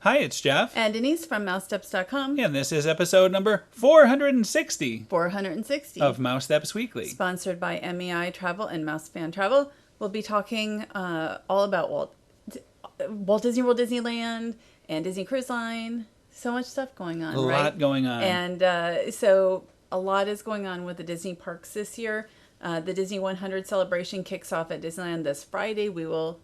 Hi, it's Jeff. And Denise from Mousesteps.com. And this is episode number 460 of Mousesteps Weekly. Sponsored by MEI Travel and Mouse Fan Travel. We'll be talking all about Walt Disney World, Disneyland, and Disney Cruise Line. So much stuff going on, A lot going on. And so a lot is going on with the Disney parks this year. The Disney 100 celebration kicks off at Disneyland this Friday. The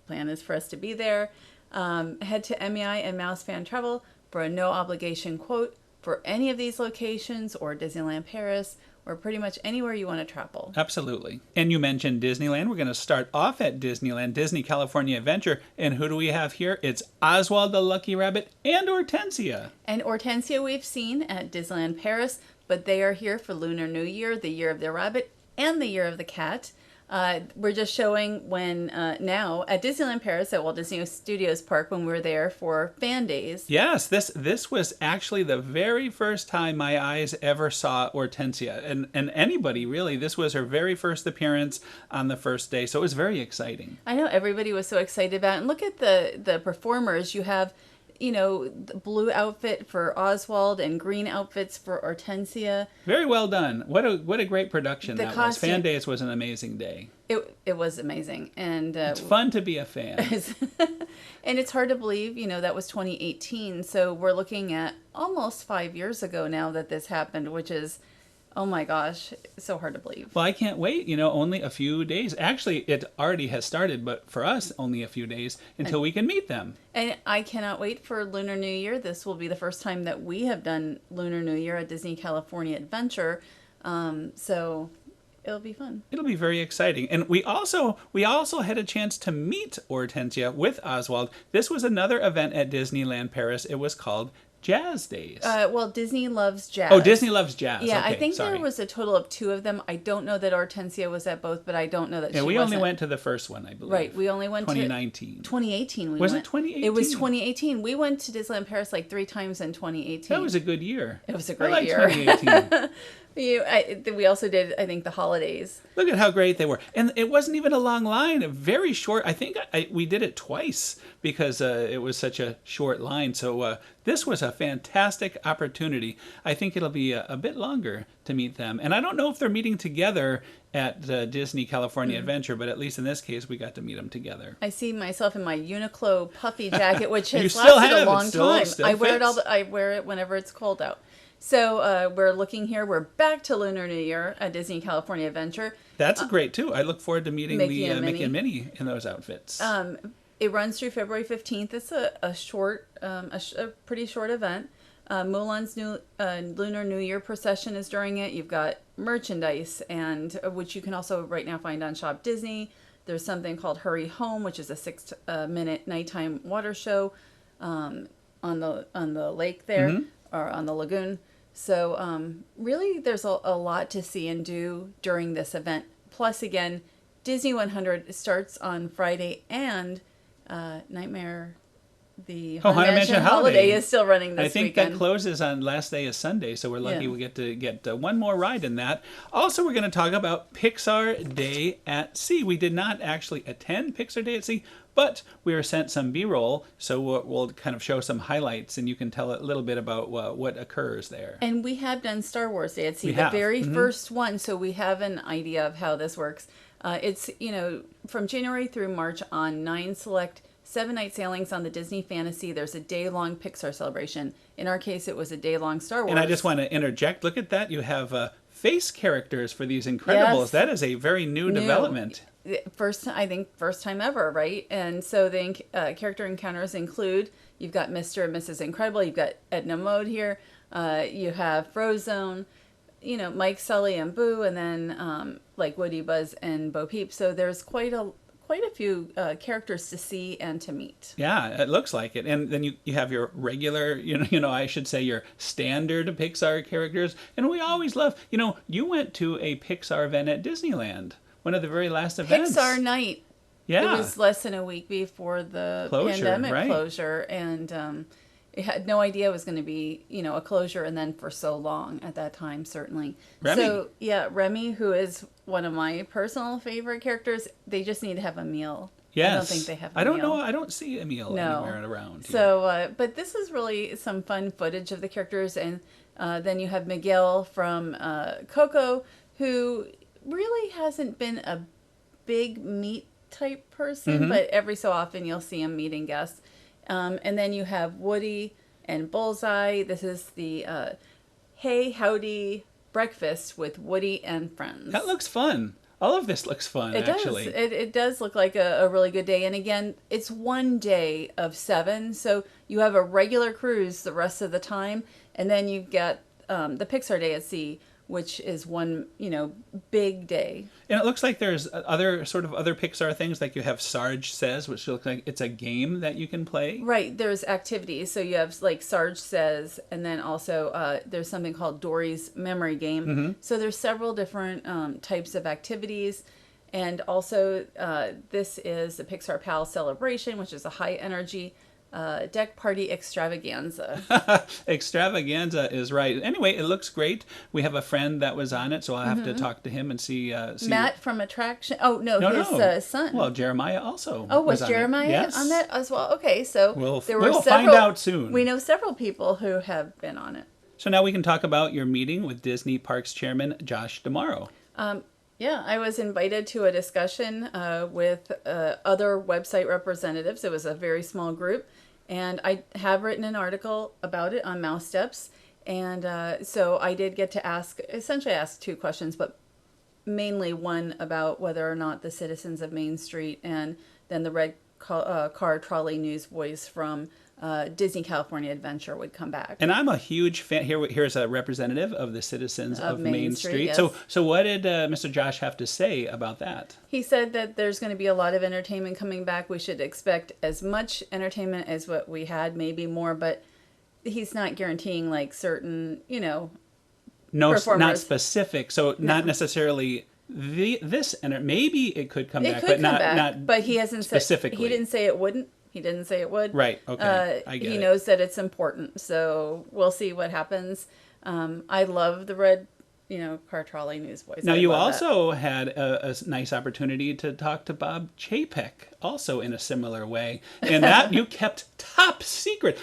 plan is for us to be there. Head to MEI and Mouse Fan Travel for a no obligation quote for any of these locations or Disneyland Paris or pretty much anywhere you want to travel. Absolutely. And you mentioned Disneyland. We're going to start off at Disneyland, Disney California Adventure. And who do we have here? It's Oswald the Lucky Rabbit and Ortensia. And Ortensia we've seen at Disneyland Paris, but they are here for Lunar New Year, the year of the rabbit, and the year of the cat. We're just showing now at Disneyland Paris at Walt Disney Studios Park when we were there for FanDaze. Yes, this was actually the very first time my eyes ever saw Ortensia. And anybody, really. This was her very first appearance on the first day. So it was very exciting. I know everybody was so excited about it. And look at the performers. You have, the blue outfit for Oswald and green outfits for Ortensia. Very well done. What a great production that was. Costume. FanDaze was an amazing day. It was amazing. And it's fun to be a fan. And it's hard to believe, that was 2018. So we're looking at almost 5 years ago now that this happened, which is, oh my gosh, so hard to believe. Well, I can't wait. Only a few days. Actually, it already has started, but for us, only a few days until we can meet them. And I cannot wait for Lunar New Year. This will be the first time that we have done Lunar New Year at Disney California Adventure. So it'll be fun. It'll be very exciting. And we also had a chance to meet Ortensia with Oswald. This was another event at Disneyland Paris. It was called Jazz Days. Well, Disney Loves Jazz. Oh, Disney Loves Jazz. Yeah, okay, I think sorry. there was a total of 2 of them. I don't know that Ortensia was at both, but I don't know that she wasn't. We only went to the first one, I believe. Right, we only went 2019. 2018. Was it 2018? It was 2018. We went to Disneyland Paris like 3 times in 2018. That was a good year. It was a great year. 2018. We also did, I think, the holidays. Look at how great they were. And it wasn't even a long line, very short. I think we did it twice because it was such a short line. So this was a fantastic opportunity. I think it'll be a bit longer to meet them. And I don't know if they're meeting together at Disney California Adventure, but at least in this case, we got to meet them together. I see myself in my Uniqlo puffy jacket, which has still lasted have a long time. Still I wear fits. I wear it whenever it's cold out. So we're looking here. We're back to Lunar New Year at Disney California Adventure. That's great, too. I look forward to meeting Mickey the and Mickey and Minnie in those outfits. It runs through February 15th. It's a pretty short event. Mulan's new Lunar New Year procession is during it. You've got merchandise, and which you can also right now find on Shop Disney. There's something called Hurry Home, which is a 6-minute nighttime water show on the lake there, or on the lagoon. So really, there's a lot to see and do during this event. Plus, again, Disney 100 starts on Friday, and Nightmare, the Haunted Mansion Holiday is still running this weekend. I think that closes on last day is Sunday, so we're lucky we get to get one more ride in that. Also, we're going to talk about Pixar Day at Sea. We did not actually attend Pixar Day at Sea, but we were sent some B-roll, so we'll kind of show some highlights, and you can tell a little bit about what occurs there. And we have done Star Wars Day at Sea, the very first one, so we have an idea of how this works. It's, from January through March on 9 select 7-night sailings on the Disney Fantasy. There's a day-long Pixar celebration. In our case, it was a day-long Star Wars. And I just want to interject. Look at that. You have face characters for these Incredibles. Yes. That is a very new development. First time ever, right? And so the character encounters include, you've got Mr. and Mrs. Incredible, you've got Edna Mode here, you have Frozone, Mike, Sully, and Boo, and then like Woody, Buzz, and Bo Peep. So there's quite a few characters to see and to meet. Yeah, it looks like it. And then you have your regular, I should say your standard Pixar characters. And we always love, you went to a Pixar event at Disneyland. One of the very last events. Pixar Night. Yeah. It was less than a week before the pandemic closure. And it had no idea it was going to be, a closure and then for so long at that time, certainly. Remy. So, yeah, Remy, who is one of my personal favorite characters, they just need to have a meal. Yes. I don't think they have a I don't meal. know. I don't see Emil No. anywhere around here. So, but this is really some fun footage of the characters. And then you have Miguel from Coco, who really hasn't been a big meet type person, but every so often you'll see him meeting guests. And then you have Woody and Bullseye. This is the Hey Howdy breakfast with Woody and friends. That looks fun. All of this looks fun, It actually. does. It does look like a really good day. And again, it's one day of 7. So you have a regular cruise the rest of the time. And then you get the Pixar Day at Sea, which is one, big day. And it looks like there's other Pixar things, like you have Sarge Says, which looks like it's a game that you can play. Right. There's activities. So you have like Sarge Says, and then also there's something called Dory's Memory Game. So there's several different types of activities. And also this is the Pixar Pal Celebration, which is a high energy deck party extravaganza. Extravaganza is right. Anyway, it looks great. We have a friend that was on it, so I'll have to talk to him and see. Matt from Attraction. Oh, no, his son. Well, Jeremiah also. Oh, was on Jeremiah it. Yes. on that as well? Okay, so We'll several, find out soon. We know several people who have been on it. So now we can talk about your meeting with Disney Parks Chairman Josh D'Amaro. Yeah, I was invited to a discussion with other website representatives. It was a very small group. And I have written an article about it on Mousesteps. And so I did get to essentially ask 2 questions, but mainly one about whether or not the citizens of Main Street and then the red car trolley news voice from Disney California Adventure would come back. And I'm a huge fan. Here's a representative of the citizens of Main Street. Yes. So what did Mr. Josh have to say about that? He said that there's going to be a lot of entertainment coming back. We should expect as much entertainment as what we had, maybe more, but he's not guaranteeing like certain, No, performers. not specific. So not necessarily this, and maybe it could come back, could but come not back, not but he hasn't specifically. He didn't say it wouldn't. He didn't say it would. Right. Okay. I get he it. knows that it's important, so we'll see what happens. I love the red, car trolley news voice. Now, I you love also had a nice opportunity to talk to Bob Chapek, also in a similar way, and that you kept top secret.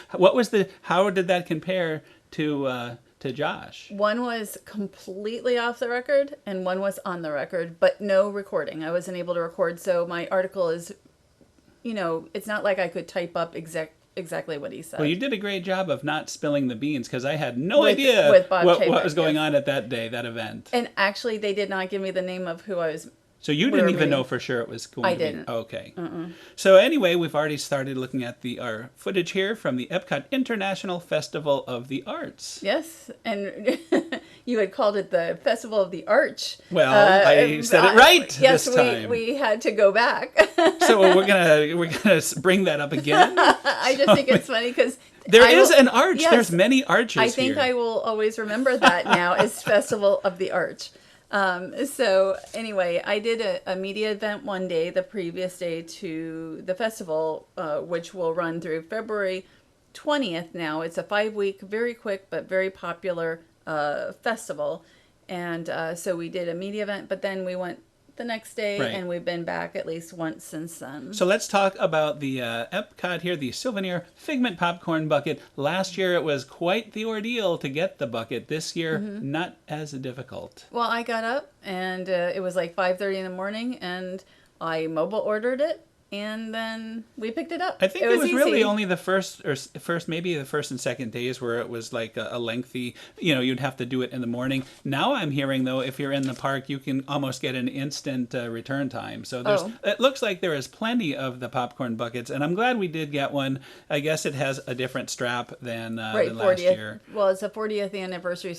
How did that compare to Josh? One was completely off the record, and one was on the record, but no recording. I wasn't able to record, so my article is, it's not like I could type up exactly what he said. Well, you did a great job of not spilling the beans, because I had no With idea Bob what Chapek, was going yes. on at that event. And actually, they did not give me the name of who I was. So you didn't even know for sure it was going to be? I didn't. Okay. So anyway, we've already started looking at our footage here from the EPCOT International Festival of the Arts. Yes, and you had called it the Festival of the Arch. Well, I said it right yes, this time. we had to go back. So we're gonna bring that up again. I just think it's funny because There is an arch. Yes, There's many arches I think here. I will always remember that now as Festival of the Arch. So anyway, I did a media event one day, the previous day to the festival, which will run through February 20th now. It's a 5-week, very quick, but very popular festival. And so we did a media event, but then we went the next day, Right. and we've been back at least once since then. So let's talk about the EPCOT here, the souvenir Figment popcorn bucket. Last year it was quite the ordeal to get the bucket. This year, not as difficult. Well, I got up, and it was like 5:30 in the morning, and I mobile ordered it, and then we picked it up. I think it was really easy. only the first maybe the first and second days where it was like a lengthy, you'd have to do it in the morning. Now I'm hearing, though, if you're in the park, you can almost get an instant return time. So it looks like there is plenty of the popcorn buckets, and I'm glad we did get one. I guess it has a different strap than last 40th. year. Well, it's a 40th anniversary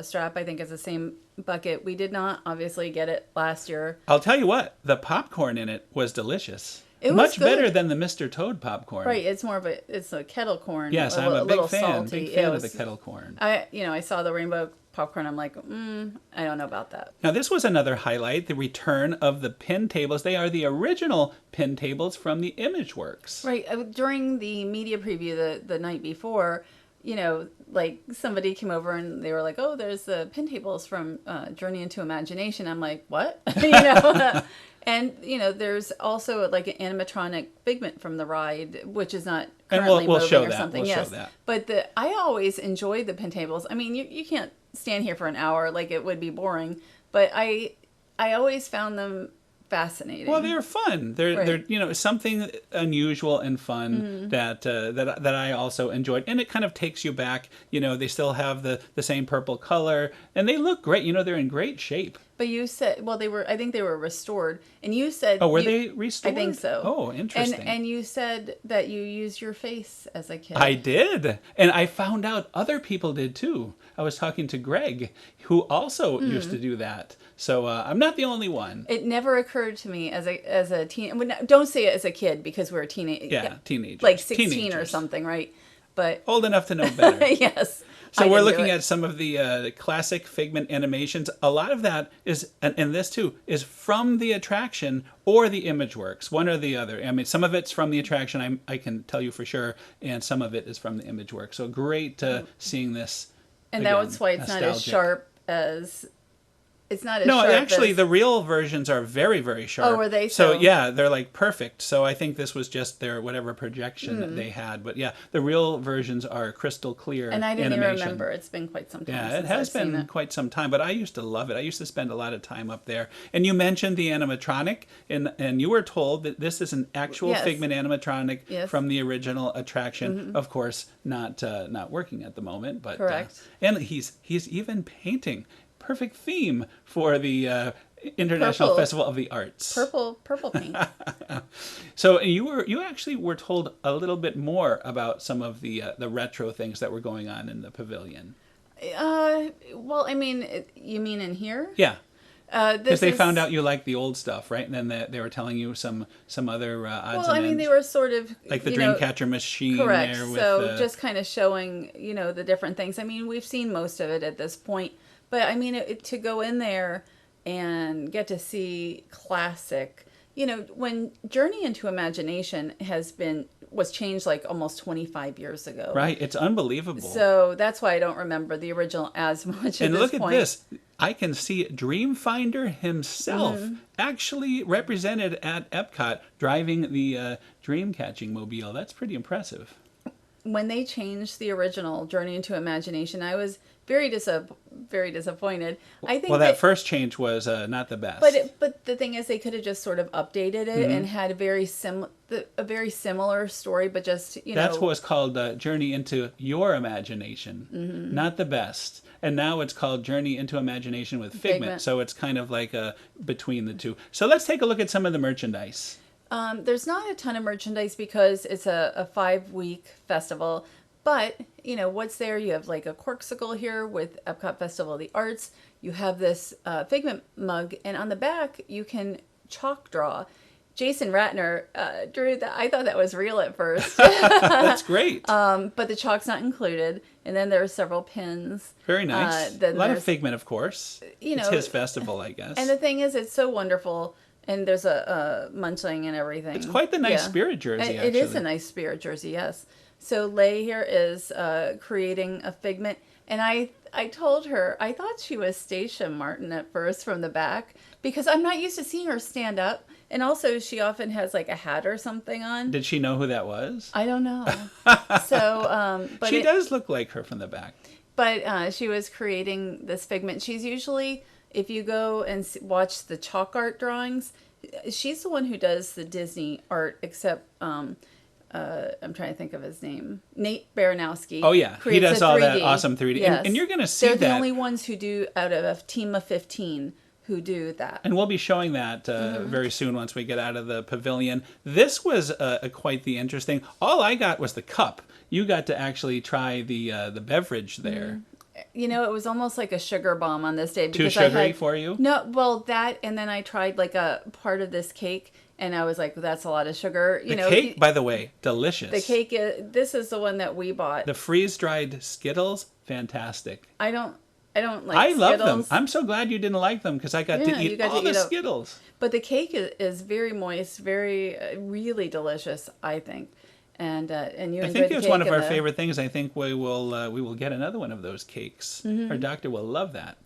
strap. I think it's the same bucket. We did not obviously get it last year. I'll tell you what, the popcorn in it was delicious. It was much good. better than the Mr. Toad popcorn. Right, it's more of it's a kettle corn. Yes, I'm a big little fan. salty. Big fan It of the was- kettle corn. I saw the rainbow popcorn. I'm like, I don't know about that. Now, this was another highlight, the return of the pin tables. They are the original pin tables from the Imageworks. Right, during the media preview the night before, like somebody came over and they were like, "Oh, there's the pin tables from Journey into Imagination." I'm like, "What?" And there's also like an animatronic Figment from the ride, which is not And currently we'll moving show or that. something. We'll Yes, show that. but I always enjoy the Pentables. I mean, you can't stand here for an hour, like it would be boring. But I always found them fascinating. Well, they're fun. They're something unusual and fun that I also enjoyed, and it kind of takes you back. They still have the same purple color, and they look great. They're in great shape. But you said, well, I think they were restored, and you said, oh, were they restored? I think so. Oh, interesting. And you said that you used your face as a kid. I did, and I found out other people did too. I was talking to Greg, who also used to do that. So I'm not the only one. It never occurred to me as a teen. Don't say it as a kid because we're teenagers. Yeah, teenagers. Like 16 teenagers. Or something, right? But old enough to know better. Yes. So we're looking at some of the classic Figment animations. A lot of that is, and this too, is from the attraction or the ImageWorks, one or the other. I mean, some of it's from the attraction, I can tell you for sure, and some of it is from the ImageWorks. So great seeing this. And again, that's why it's nostalgic. not as sharp as... It's not as no, sharp actually, as... the real versions are very, very sharp. Oh, were they? So, yeah, they're like perfect. So I think this was just their whatever projection that they had. But yeah, the real versions are crystal clear And I didn't animation. even remember. It's been quite some time Yeah, since it has I've seen been it. quite some time. But I used to love it. I used to spend a lot of time up there. And you mentioned the animatronic, and you were told that this is an actual Yes. Figment animatronic Yes. from the original attraction. Of course, not working at the moment. But Correct. And he's even painting. Perfect theme for the International Purple. Festival of the Arts. Purple paint. So you actually were told a little bit more about some of the retro things that were going on in the pavilion. Well, I mean, you mean in here? Yeah, because This they is... found out you liked the old stuff, right? And then they were telling you some other odds Well, and I mean, ends. they were sort of... Like the Dreamcatcher machine correct. there with So just kind of showing, the different things. I mean, we've seen most of it at this point. But, I mean, to go in there and get to see classic... when Journey into Imagination was changed like almost 25 years ago. right, it's unbelievable. So that's why I don't remember the original as much at And this look point. at this. I can see Dreamfinder himself actually represented at Epcot driving the dream-catching mobile. That's pretty impressive. When they changed the original Journey into Imagination, I was very disappointed. I think Well, that first change was not the best. but the thing is, they could have just sort of updated it and had a very similar story, but just That's what was called Journey into Your Imagination, not the best. And now it's called Journey into Imagination with Figment. So it's kind of like between the two. So let's take a look at some of the merchandise. There's not a ton of merchandise because it's a 5-week festival. But, what's there? You have like a corksicle here with Epcot Festival of the Arts. You have this Figment mug. And on the back, you can chalk draw. Jason Ratner drew that. I thought that was real at first. That's great. But the chalk's not included. And then there are several pins. Very nice. A lot of Figment, of course. It's his festival, I guess. And the thing is, it's so wonderful. And there's a munchling and everything. It's quite the nice spirit jersey, actually. It is a nice spirit jersey, yes. So Leigh here is creating a Figment. And I told her, I thought she was Stacia Martin at first from the back. Because I'm not used to seeing her stand up. And also, she often has like a hat or something on. Did she know who that was? I don't know. So, but she does look like her from the back. But she was creating this Figment. She's usually, if you go and watch the chalk art drawings, she's the one who does the Disney art, except I'm trying to think of his name. Nate Baranowski. Oh, yeah. He creates does a all that 3D. awesome 3D. Yes. And you're going to see They're that. the only ones who do, out of a team of 15, who do that. And we'll be showing that very soon once we get out of the pavilion. This was quite the interesting. All I got was the cup. You got to actually try the beverage there. It was almost like a sugar bomb on this day. Too Because sugary for you? No, well, that, and then I tried like a part of this cake, and I was like, that's a lot of sugar. The cake, by the way, delicious. The cake, this is the one that we bought. The freeze-dried Skittles, fantastic. I don't like I love Skittles. them. I'm so glad you didn't like them because I got to eat all the Skittles. But the cake is very moist, very really delicious, I think. And you. I think it's one of our favorite things. I think we will get another one of those cakes. Our doctor will love that.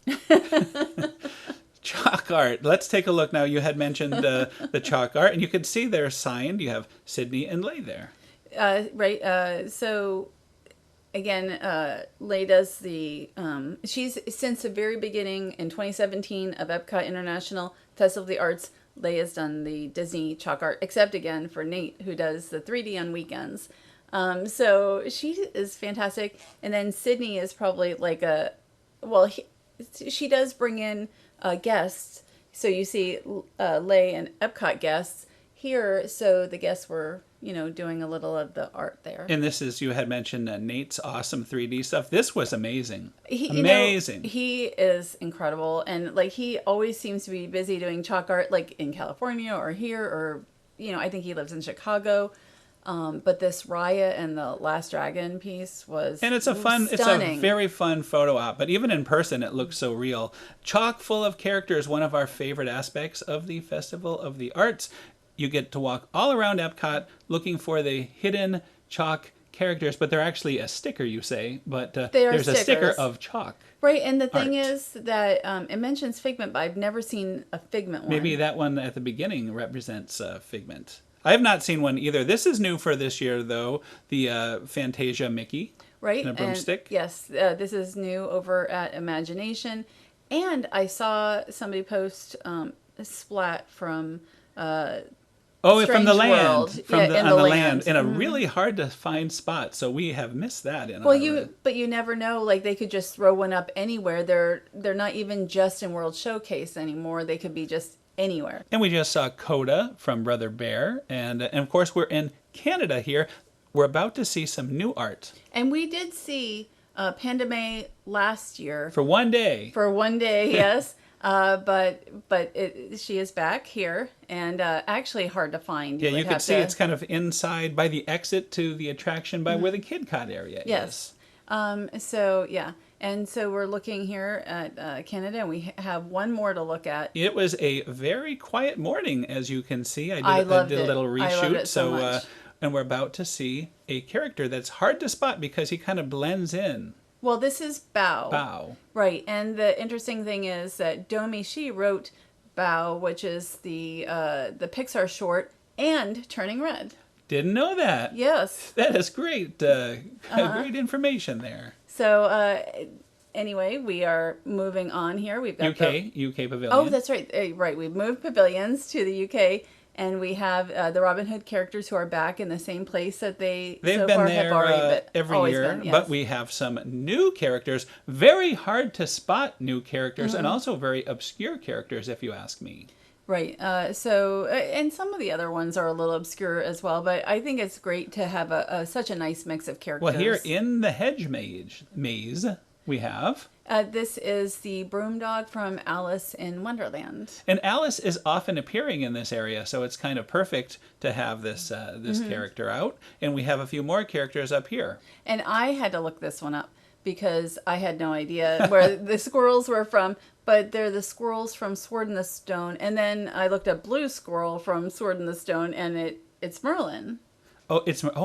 Chalk art. Let's take a look now. You had mentioned the chalk art, and you can see they're signed. You have Sydney and Lay there. Right. So again, Lay does the. She's since the very beginning in 2017 of EPCOT International Festival of the Arts. Lay has done the Disney chalk art, except again for Nate, who does the 3D on weekends. So she is fantastic, and then Sydney is probably like a. Well, she does bring in guests. So you see Lay and Epcot guests here. So the guests were, doing a little of the art there. And this is, you had mentioned Nate's awesome 3D stuff. This was amazing. Amazing. He is incredible. And like he always seems to be busy doing chalk art like in California or here or, I think he lives in Chicago. But this Raya and the Last Dragon piece was and it's stunning. It's a very fun photo op. But even in person, it looks so real. Chock full of characters, one of our favorite aspects of the Festival of the Arts. You get to walk all around Epcot looking for the hidden chalk characters, but they're actually a sticker, you say. But there's a sticker of chalk. Right, and the thing is that it mentions Figment, but I've never seen a Figment one. Maybe that one at the beginning represents Figment. I have not seen one either. This is new for this year, though. The Fantasia Mickey. Right. And a broomstick. Yes, this is new over at Imagination. And I saw somebody post a splat from from the land. World. On the land. In a really hard to find spot. So we have missed that. But you never know. Like they could just throw one up anywhere. They're not even just in World Showcase anymore. They could be just anywhere. And we just saw Coda from Brother Bear. And of course, we're in Canada here. We're about to see some new art. And we did see Panda May last year. For one day. For one day, yes. But she is back here. And actually hard to find. Yeah, you can see it's kind of inside by the exit to the attraction by where the Kid Cot area is. So, yeah. And so we're looking here at Canada, and we have one more to look at. It was a very quiet morning, as you can see. I did a little reshoot. I loved it so much. And we're about to see a character that's hard to spot because he kind of blends in. Well, this is Bao. Bao. Right. And the interesting thing is that Domi Shi wrote Bao, which is the Pixar short, and Turning Red. Didn't know that. Yes. That is great. Great information there. So, anyway, we are moving on here. We've got UK Pavilion. Oh, that's right. Right. We've moved pavilions to the UK, and we have the Robin Hood characters who are back in the same place that they've so been far there have already every year. Been, yes. But we have some new characters. Very hard to spot new characters, and also very obscure characters, if you ask me. Right. So, and some of the other ones are a little obscure as well, but I think it's great to have such a nice mix of characters. Well, here in the hedge maze we have... this is the broom dog from Alice in Wonderland. And Alice is often appearing in this area, so it's kind of perfect to have this character out. And we have a few more characters up here. And I had to look this one up because I had no idea where the squirrels were from. But they're the squirrels from Sword in the Stone. And then I looked up Blue Squirrel from Sword in the Stone, and it's Merlin. Oh,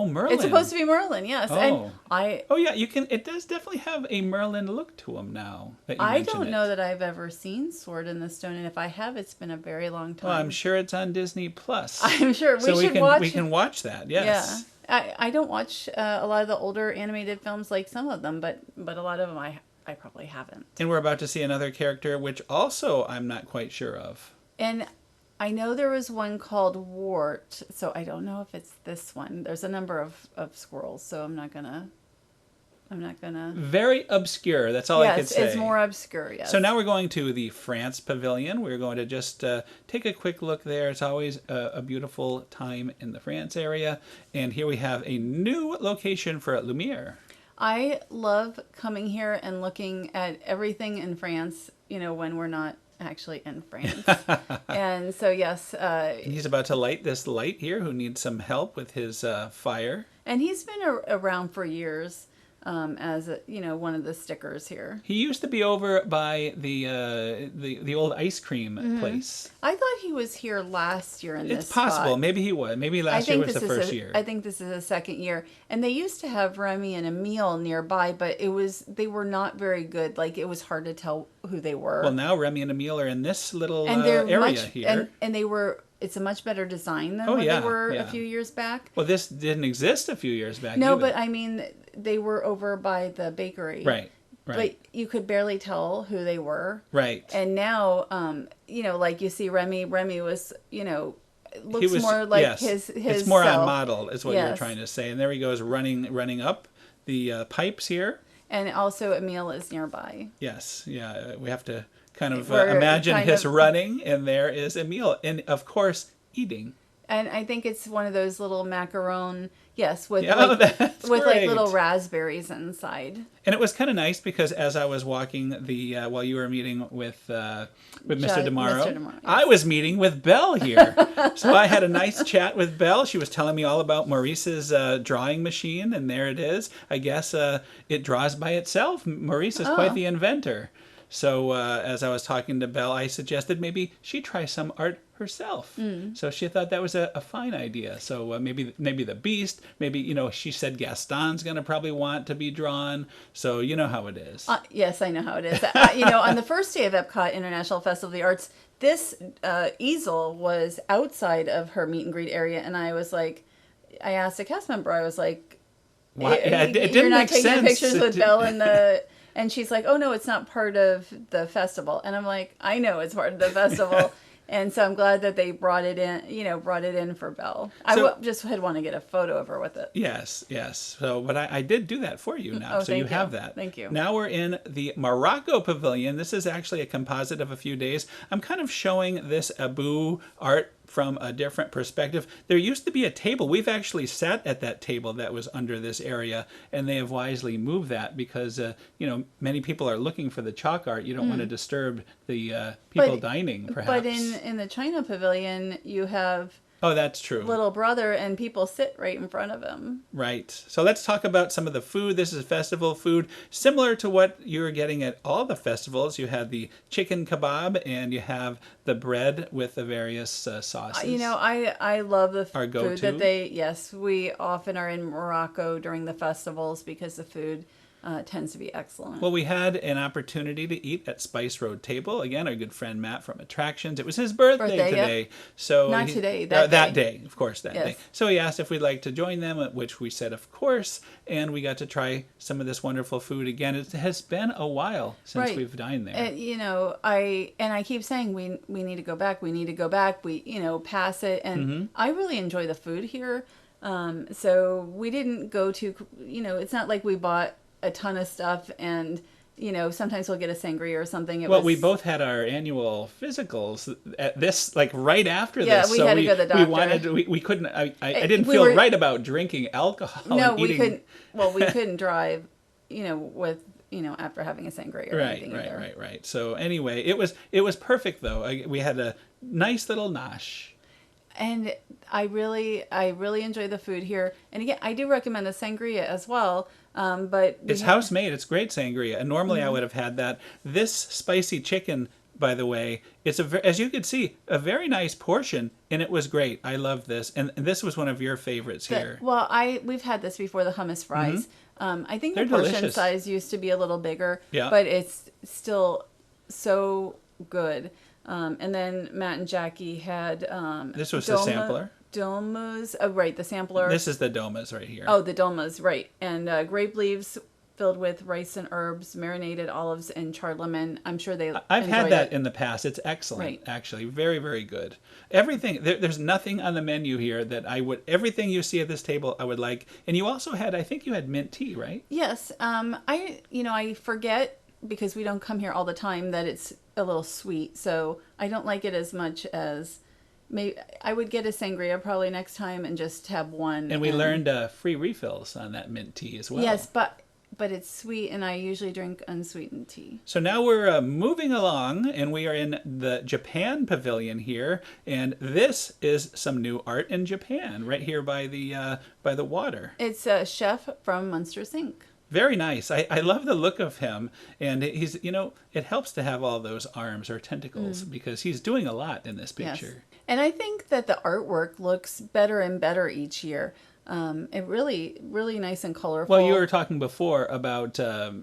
Merlin. It's supposed to be Merlin, yes. Oh. And yeah, it does definitely have a Merlin look to him now. I don't know that I've ever seen Sword in the Stone, and if I have, it's been a very long time. Well, I'm sure it's on Disney Plus. I'm sure we can watch that. Yes. Yeah, I don't watch a lot of the older animated films like some of them, but a lot of them I probably haven't. And we're about to see another character, which also I'm not quite sure of. And I know there was one called Wart, so I don't know if it's this one. There's a number of squirrels, so I'm not gonna. Very obscure. That's all I could say. Yes, it's more obscure. Yes. So now we're going to the France Pavilion. We're going to just take a quick look there. It's always a beautiful time in the France area, and here we have a new location for Lumiere. I love coming here and looking at everything in France, when we're not actually in France. And so, yes. He's about to light this light here, who needs some help with his fire. And he's been around for years. as one of the stickers here. He used to be over by the old ice cream place. I thought he was here last year in this It's possible. spot. Maybe he was. Maybe last year was the first year. I think this is the second year. And they used to have Remy and Emile nearby, but they were not very good. Like, it was hard to tell who they were. Well, now Remy and Emile are in this little and they're area here. And they were... It's a much better design than they were a few years back. Well, this didn't exist a few years back. No, either. but I mean, they were over by the bakery. Right. But you could barely tell who they were. Right. And now, like you see Remy was, looks more like his It's more self. on model, is what you're trying to say. And there he goes running up the pipes here. And also Emile is nearby. Yes. Yeah. We have to kind of imagine his running, and there is Emile, and of course eating. And I think it's one of those little macaron, with great. little raspberries inside. And it was kind of nice because as I was walking while you were meeting with Mr. Demaro, I was meeting with Belle here. So I had a nice chat with Belle. She was telling me all about Maurice's drawing machine, and there it is. I guess it draws by itself. Maurice is quite the inventor. So as I was talking to Belle, I suggested maybe she try some art herself. So she thought that was a fine idea. So maybe the Beast, maybe, she said Gaston's going to probably want to be drawn. So you know how it is. Yes, I know how it is. On the first day of EPCOT International Festival of the Arts, this easel was outside of her meet and greet area. And I was like, I asked a cast member, I was like, it didn't you're not make taking sense. pictures with Belle and And she's like, oh, no, it's not part of the festival. And I'm like, I know it's part of the festival. And so I'm glad that they brought it in for Belle. Just had want to get a photo of her with it. Yes. So, but I did do that for you now. So you have that. Thank you. Now we're in the Morocco Pavilion. This is actually a composite of a few days. I'm kind of showing this Abu art from a different perspective. There used to be a table. We've actually sat at that table that was under this area, and they have wisely moved that because, many people are looking for the chalk art. You don't want to disturb the people dining, perhaps. But in the China Pavilion, you have... Oh, that's true. Little brother, and people sit right in front of him. Right. So let's talk about some of the food. This is festival food, similar to what you're getting at all the festivals. You have the chicken kebab, and you have the bread with the various sauces. I love the Our go-to. food that we often are in Morocco during the festivals because the food tends to be excellent. Well, we had an opportunity to eat at Spice Road Table. Again, our good friend Matt from Attractions. It was his birthday today. Yep. So Not today, that day. Of course, that yes. day. So he asked if we'd like to join them, at which we said, of course. And we got to try some of this wonderful food again. It has been a while since we've dined there. I keep saying we need to go back. We need to go back. We, pass it. And I really enjoy the food here. So we didn't go to, it's not like we bought a ton of stuff and sometimes we'll get a sangria or something. We both had our annual physicals at this, right after this. Yeah, we had to go to the doctor. We couldn't, I didn't feel right about drinking alcohol. No, we couldn't. Well, we couldn't drive, with, after having a sangria or anything either. Right. So anyway, it was perfect though. We had a nice little nosh. And I really enjoy the food here. And again, I do recommend the sangria as well. But it's house made. It's great sangria. And normally I would have had that. This spicy chicken, by the way, it's as you can see, a very nice portion, and it was great. I love this. And this was one of your favorites here. Well, we've had this before, the hummus fries. I think They're the portion delicious. size used to be a little bigger, yeah. But it's still so good. And then Matt and Jackie had this was the sampler. Dolmas. Oh, right, the sampler. This is the dolmas right here. Oh, the dolmas, right. And grape leaves filled with rice and herbs, marinated olives, and charred lemon. I'm sure I've had that in the past. It's excellent, right. Actually. Very, very good. Everything, there's nothing on the menu here that everything you see at this table I would like. And you also had, I think you had mint tea, right? Yes. I forget, because we don't come here all the time, that it's a little sweet. So I don't like it as much as... Maybe I would get a sangria probably next time and just have one. And we learned free refills on that mint tea as well. Yes, but it's sweet, and I usually drink unsweetened tea. So now we're moving along, and we are in the Japan Pavilion here, and this is some new art in Japan, right here by the water. It's a chef from Monsters, Inc. Very nice. I love the look of him. And he's, it helps to have all those arms or tentacles because he's doing a lot in this Yes. picture. And I think that the artwork looks better and better each year. It really, really nice and colorful. Well, you were talking before about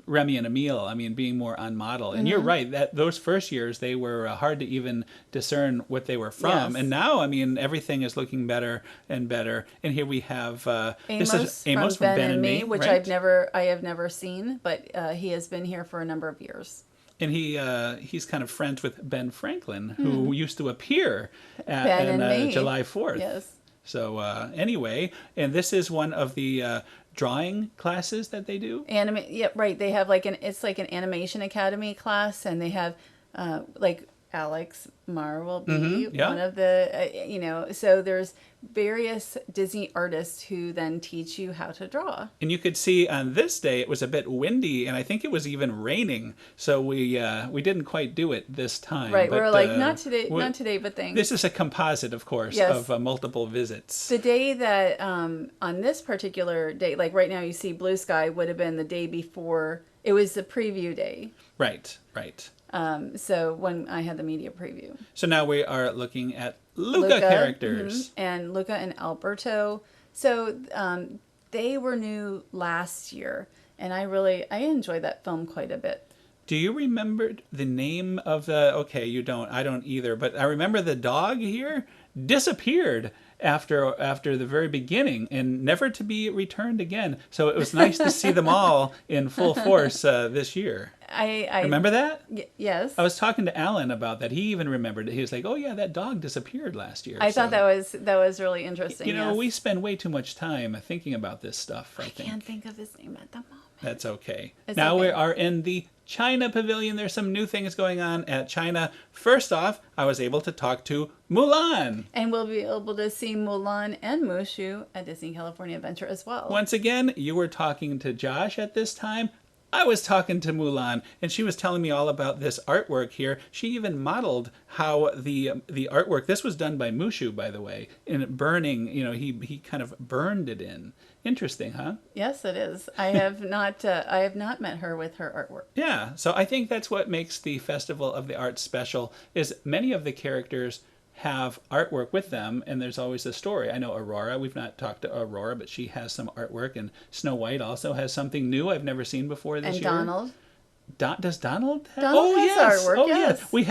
Remy and Emile, being more on model. And you're right, that those first years, they were hard to even discern what they were from. Yes. And now, everything is looking better and better. And here we have Amos, this is Amos from Ben and Me, which right? I have never seen, but he has been here for a number of years. And he's kind of friends with Ben Franklin, who used to appear Ben and Me. July 4th. Yes. So anyway, and this is one of the drawing classes that they do. Yeah, right. They have it's like an animation academy class, and they have like Alex Marr will be yeah. one of the so there's various Disney artists who then teach you how to draw. And you could see on this day it was a bit windy, and I think it was even raining. So we didn't quite do it this time. Right, but, we're like not today, but thanks. This is a composite, of course, Yes. of multiple visits. The day that on this particular day, like right now you see blue sky, would have been the day before. It was the preview day. Right. So when I had the media preview. So now we are looking at Luca characters. And Luca and Alberto. So they were new last year, and I enjoyed that film quite a bit. Do you remember the name of the... Okay, you don't. I don't either. But I remember the dog here disappeared after the very beginning and never to be returned again. So it was nice to see them all in full force this year. I remember that? Yes. I was talking to Alan about that. He even remembered it. He was like, "Oh yeah, that dog disappeared last year." I thought that was really interesting. Yes. Yes. We spend way too much time thinking about this stuff. I think. Can't think of his name at the moment. That's okay. It's now okay. we are in the China Pavilion. There's some new things going on at China. First off, I was able to talk to Mulan. And we'll be able to see Mulan and Mushu at Disney California Adventure as well. Once again, you were talking to Josh at this time. I was talking to Mulan, and she was telling me all about this artwork here. She even modeled how the artwork, this was done by Mushu, by the way, in burning, he kind of burned it in. Interesting, huh? Yes, it is. I have not met her with her artwork. Yeah, so I think that's what makes the Festival of the Arts special, is many of the characters have artwork with them, and there's always a story. I know Aurora, we've not talked to Aurora, but she has some artwork, and Snow White also has something new I've never seen before this year. And Donald. Does Donald have? Donald has yes. artwork, Oh, yes. We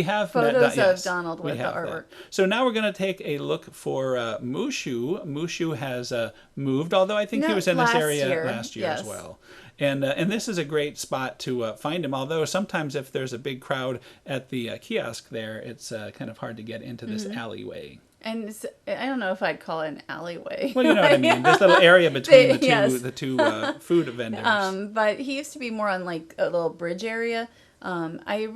have Photos yes, of Donald with we the have artwork. that. So now we're going to take a look for Mushu. Mushu has moved, although I think he was in this area last year yes. as well. And this is a great spot to find him, although sometimes if there's a big crowd at the kiosk there, it's kind of hard to get into this alleyway. And I don't know if I'd call it an alleyway. Well, you know what I mean. There's a little area between Yes. the two food vendors. But he used to be more on like a little bridge area. I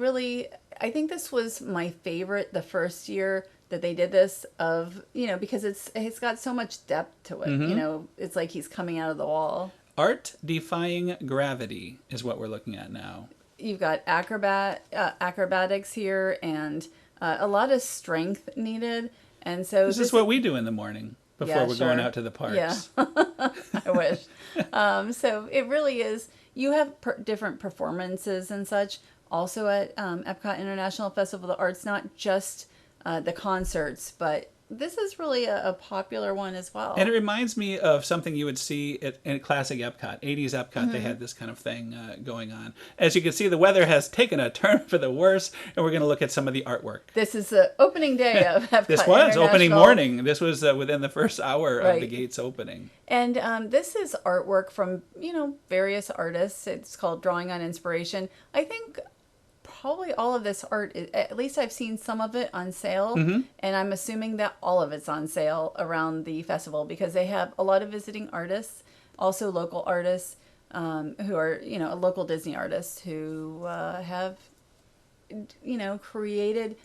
think this was my favorite the first year that they did this because it's got so much depth to it. It's like he's coming out of the wall. Art defying gravity is what we're looking at now. You've got acrobatics here and a lot of strength needed. And so this is what we do in the morning before we're going out to the parks. Yeah, I wish. So it really is. You have different performances and such also at EPCOT International Festival of the Arts, not just the concerts, but this is really a popular one as well. And it reminds me of something you would see in classic Epcot, 80s Epcot. They had this kind of thing going on. As you can see, the weather has taken a turn for the worse, and we're going to look at some of the artwork. This is the opening day of Epcot This was opening International. morning. This was within the first hour of the gates opening. And this is artwork from, various artists. It's called Drawing on Inspiration. I think probably all of this art, at least I've seen some of it on sale, and I'm assuming that all of it's on sale around the festival because they have a lot of visiting artists, also local artists who are, local Disney artists who have, created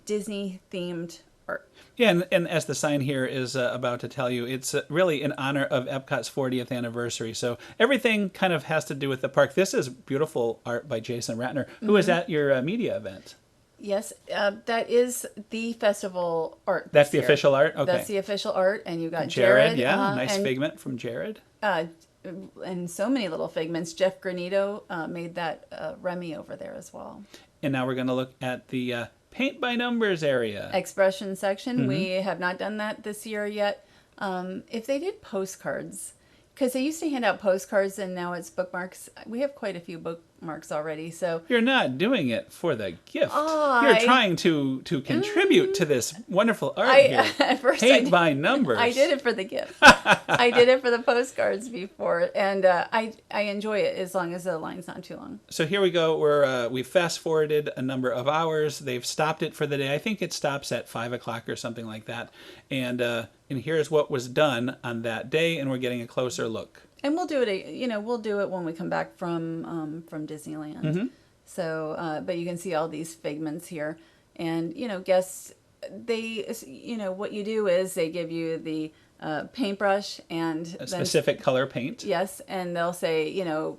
Disney-themed art. Yeah, and as the sign here is about to tell you, it's really in honor of Epcot's 40th anniversary. So everything kind of has to do with the park. This is beautiful art by Jason Ratner, who was at your media event. Yes, that is the festival art. That's the official art? Okay. That's the official art, and you got Jared, Jared. nice and, Figment from Jared. and so many little Figments. Jeff Granito made that Remy over there as well. And now we're going to look at the paint by numbers area. Expression section. We have not done that this year yet. If they did postcards, because they used to hand out postcards and now it's bookmarks. We have quite a few bookmarks already. So you're not doing it for the gift. You're trying to contribute to this wonderful art here. At first paint by numbers. I did it for the gift. I did it for the postcards before, and I enjoy it as long as the line's not too long. So here we go. We fast forwarded a number of hours. They've stopped it for the day. I think it stops at 5 o'clock or something like that. And here's what was done on that day, and we're getting a closer look. And we'll do it. We'll do it when we come back from Disneyland. So, but you can see all these Figments here, and guests. They, what you do is they give you the paintbrush and a specific color paint. Yes, and they'll say, you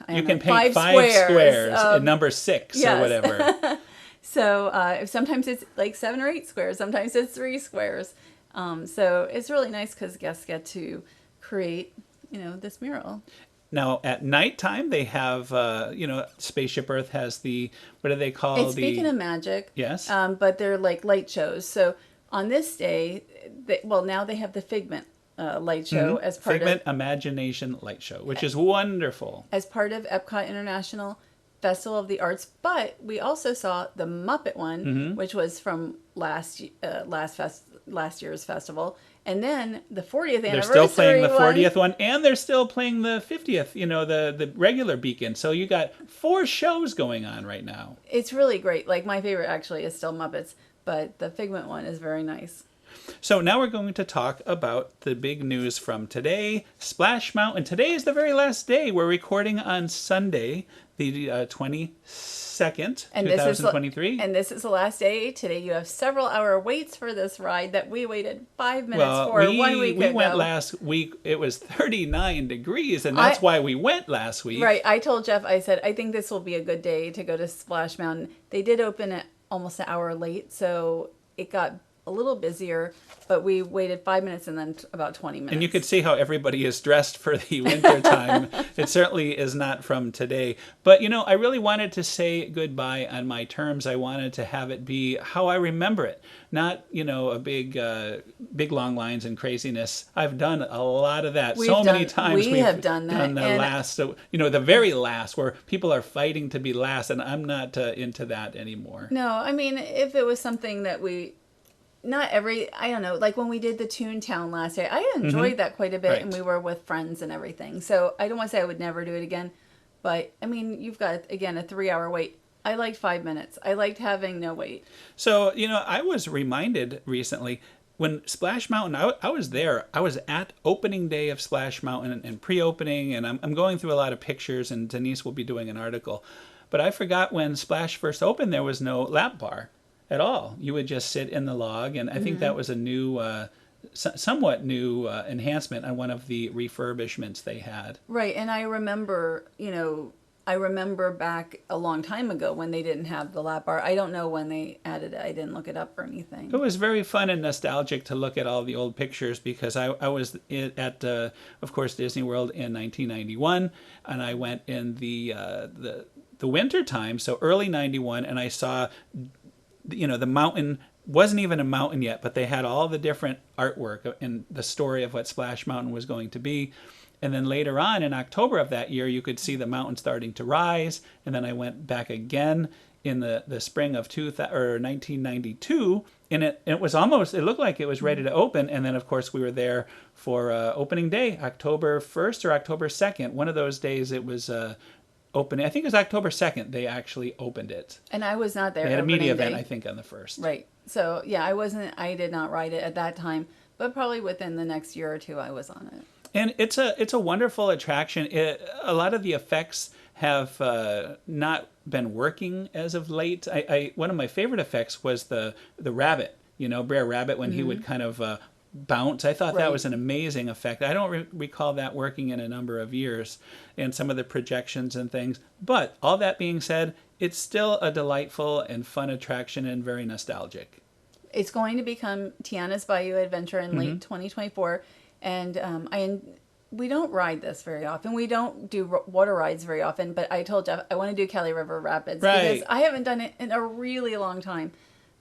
can paint 5 squares in number 6 yes. or whatever. So sometimes it's like 7 or 8 squares. Sometimes it's 3 squares. So it's really nice because guests get to create, this mural. Now, at nighttime, they have, Spaceship Earth has what do they call it's Speaking of Magic. Yes. But they're like light shows. So on this day, now they have the Figment light show as part Figment Imagination Light Show, which is wonderful. As part of EPCOT International Festival of the Arts. But we also saw the Muppet one, which was from last year's festival. And then the 40th anniversary. They're still playing the 40th one, and they're still playing the 50th, the regular Beacon. So you got 4 shows going on right now. It's really great. Like, my favorite actually is still Muppets, but the Figment one is very nice. So now we're going to talk about the big news from today, Splash Mountain. Today is the very last day. We're recording on Sunday, the 22nd, 2023. And this is the last day. Today you have several hour waits for this ride that we waited 5 minutes for 1 week ago. We went last week. It was 39 degrees, and that's why we went last week. Right. I told Jeff, I said, I think this will be a good day to go to Splash Mountain. They did open it almost an hour late, so it got a little busier, but we waited 5 minutes and then about 20 minutes. And you could see how everybody is dressed for the winter time. It certainly is not from today. But, I really wanted to say goodbye on my terms. I wanted to have it be how I remember it. Not, a big long lines and craziness. I've done a lot of that. Many times we have done that. The very last where people are fighting to be last, and I'm not into that anymore. No, I mean, if it was something that I don't know, like when we did the Toontown last year, I enjoyed that quite a bit, right. And we were with friends and everything. So I don't want to say I would never do it again, but I mean, you've got, again, a 3-hour wait. I liked 5 minutes. I liked having no wait. So, I was reminded recently when Splash Mountain, I was there. I was at opening day of Splash Mountain and pre-opening, and I'm going through a lot of pictures, and Denise will be doing an article. But I forgot when Splash first opened, there was no lap bar at all. You would just sit in the log, and I think that was a new, somewhat new enhancement on one of the refurbishments they had. Right, and I remember, back a long time ago when they didn't have the lap bar. I don't know when they added it. I didn't look it up or anything. It was very fun and nostalgic to look at all the old pictures because I was at, of course, Disney World in 1991, and I went in the winter time, so early 91, and I saw the mountain wasn't even a mountain yet, but they had all the different artwork and the story of what Splash Mountain was going to be. And then later on in October of that year, you could see the mountain starting to rise. And then I went back again in the spring of 1992, and it was almost, it looked like it was ready to open. And then, of course, we were there for opening day, October 1st or October 2nd. One of those days it was opening. I think it was October 2nd they actually opened it. And I was not there. They had a media event, I think, on the 1st. Right. So, yeah, I did not ride it at that time, but probably within the next year or two I was on it. And it's a wonderful attraction. A lot of the effects have not been working as of late. One of my favorite effects was the rabbit, Brer Rabbit, when he would kind of bounce. I thought that was an amazing effect. I don't recall that working in a number of years, and some of the projections and things. But all that being said, it's still a delightful and fun attraction and very nostalgic. It's going to become Tiana's Bayou Adventure in late 2024. And we don't ride this very often. We don't do water rides very often. But I told Jeff I want to do Kelly River Rapids because I haven't done it in a really long time.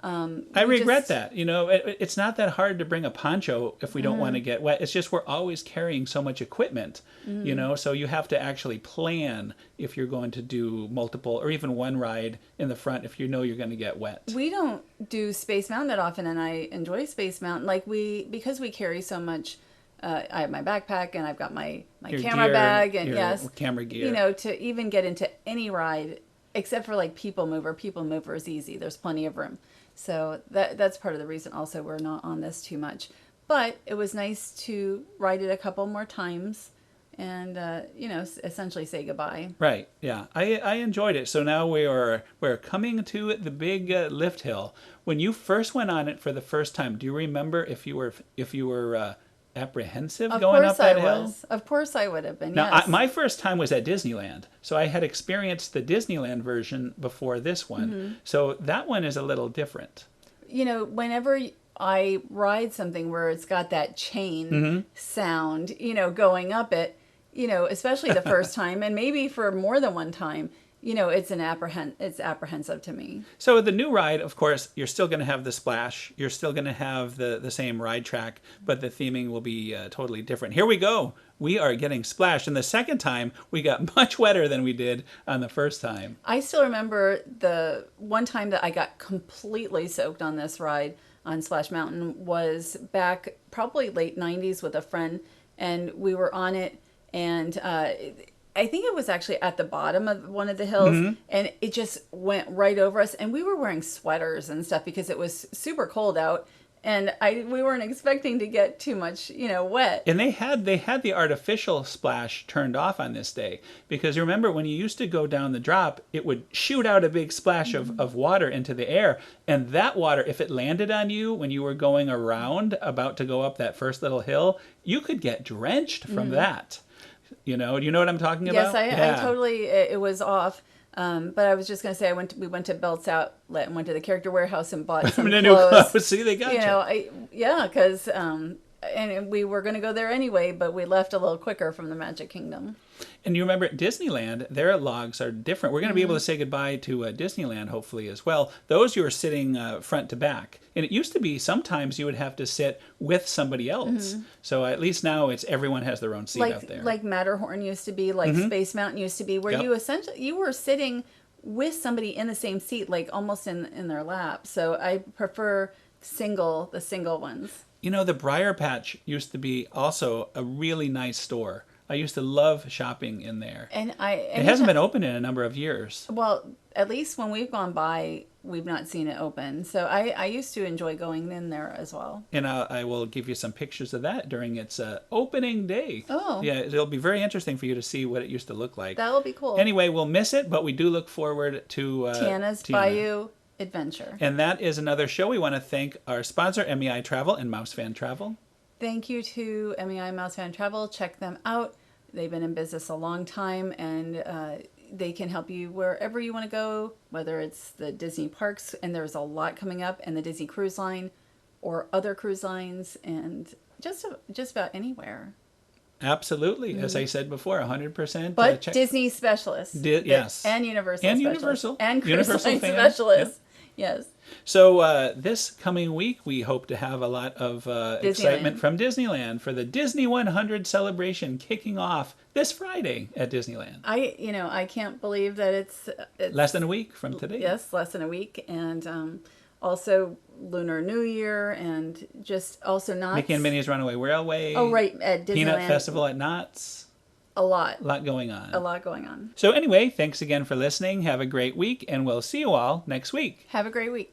I regret that. You know, it's not that hard to bring a poncho if we don't want to get wet. It's just we're always carrying so much equipment, you know, so you have to actually plan if you're going to do multiple or even one ride in the front if you know you're going to get wet. We don't do Space Mountain that often, and I enjoy Space Mountain. Like because we carry so much. I have my backpack and I've got my camera gear, bag and camera gear. You know, to even get into any ride except for like People Mover. People Mover is easy. There's plenty of room. So that's part of the reason also we're not on this too much. But it was nice to ride it a couple more times and, you know, essentially say goodbye. Right. Yeah. I enjoyed it. So now we're coming to the big lift hill. When you first went on it for the first time, do you remember if you were apprehensive going up that hill? Of course I would have been, now, yes. My first time was at Disneyland. So I had experienced the Disneyland version before this one. So that one is a little different. You know, whenever I ride something where it's got that chain sound, you know, going up it, you know, especially the first time and maybe for more than one time, you know, it's apprehensive to me. So the new ride, of course, you're still going to have the splash. You're still going to have the same ride track, but the theming will be totally different. Here we go. We are getting splashed. And the second time, we got much wetter than we did on the first time. I still remember the one time that I got completely soaked on this ride on Splash Mountain was back probably late 90s with a friend. And we were on it and... I think it was actually at the bottom of one of the hills and it just went right over us and we were wearing sweaters and stuff because it was super cold out and we weren't expecting to get too much, you know, wet. And they had the artificial splash turned off on this day because you remember when you used to go down the drop, it would shoot out a big splash of water into the air. And that water, if it landed on you when you were going around about to go up that first little hill, you could get drenched from that. You know what I'm talking about? Yes, I totally, it was off. But I was just going to say, we went to Belts Outlet and went to the Character Warehouse and bought some clothes. New clothes. See, they got you. Because, and we were going to go there anyway, but we left a little quicker from the Magic Kingdom. And you remember at Disneyland, their logs are different. We're going to be able to say goodbye to Disneyland, hopefully, as well. Those you were sitting front to back. And it used to be sometimes you would have to sit with somebody else. So at least now it's everyone has their own seat out there. Like Matterhorn used to be, like Space Mountain used to be, where you were sitting with somebody in the same seat, like almost in their lap. So I prefer the single ones. You know, the Briar Patch used to be also a really nice store. I used to love shopping in there. And it hasn't been open in a number of years. Well, at least when we've gone by, we've not seen it open. So I used to enjoy going in there as well. And I will give you some pictures of that during its opening day. Oh. Yeah, it'll be very interesting for you to see what it used to look like. That'll be cool. Anyway, we'll miss it, but we do look forward to Tiana's Bayou Adventure. And that is another show. We want to thank our sponsor, MEI Travel and Mouse Fan Travel. Thank you to MEI Mouse Fan Travel. Check them out. They've been in business a long time, and they can help you wherever you want to go, whether it's the Disney parks, and there's a lot coming up, and the Disney Cruise Line, or other cruise lines, and just about anywhere. Absolutely. As I said before, 100%. But Disney specialists. Yes. And Universal and specialists. Universal. And cruise Universal line fans. specialists. Yep. Yes. So this coming week, we hope to have a lot of excitement from Disneyland for the Disney 100 celebration kicking off this Friday at Disneyland. I can't believe that it's less than a week from today. Yes, less than a week. And also Lunar New Year and just also Knott's. Mickey and Minnie's Runaway Railway. Oh, right, at Disneyland. Peanut Festival at Knott's. A lot going on. A lot going on. So anyway, thanks again for listening. Have a great week, and we'll see you all next week. Have a great week.